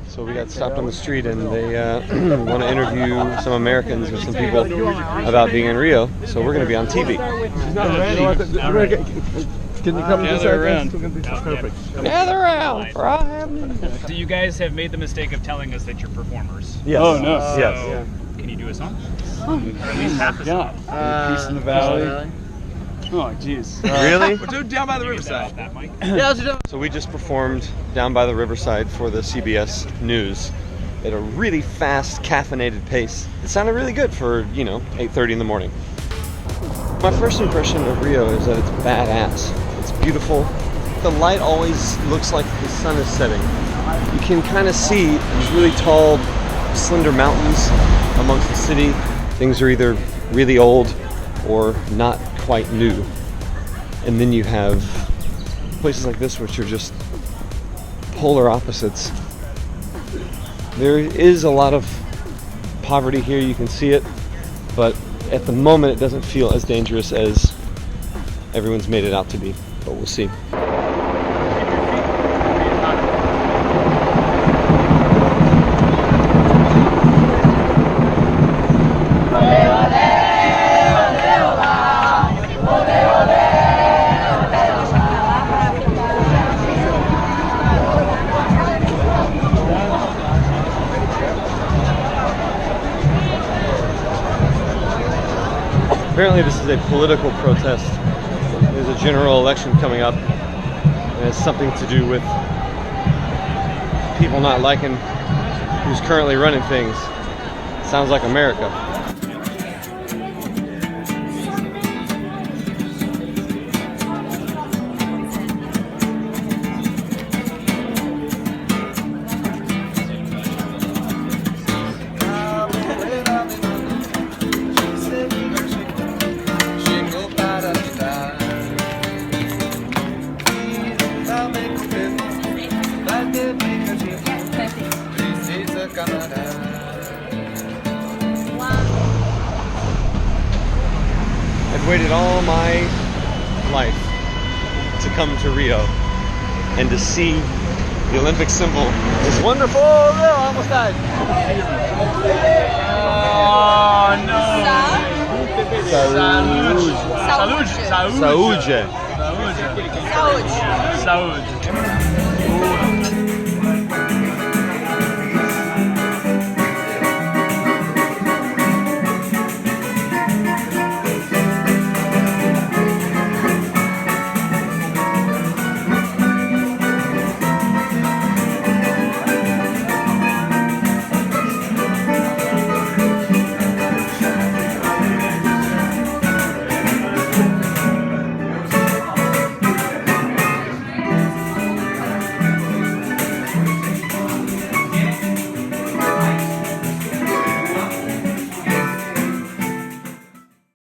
So we got stopped on the street and they want to interview some Americans or some people about being in Rio. So we're going to be on TV. She's not ready. Can you come gather around? Perfect. Gather around for I have. So you guys have made the mistake of telling us that you're performers. Yes. Oh no. So Yes. can you do a song? Or at least half a song. Peace in the Valley. Oh, jeez. Really? We're doing Down by the Riverside. That, Mike? So we just performed down by the riverside for the CBS News at a really fast, caffeinated pace. It sounded really good for, 8:30 in the morning. My first impression of Rio is that it's badass. It's beautiful. The light always looks like the sun is setting. You can kind of see these really tall, slender mountains amongst the city. Things are either really old or not quite new. And then you have places like this which are just polar opposites. There is a lot of poverty here, you can see it, but at the moment it doesn't feel as dangerous as everyone's made it out to be, but we'll see. Apparently this is a political protest. There's a general election coming up, and it's something to do with people not liking who's currently running things. Sounds like America. I've waited all my life to come to Rio and to see the Olympic symbol. It's wonderful! Oh, I almost died. Oh no! Saúde. Saúde. Saúde. Saúde. Saúde.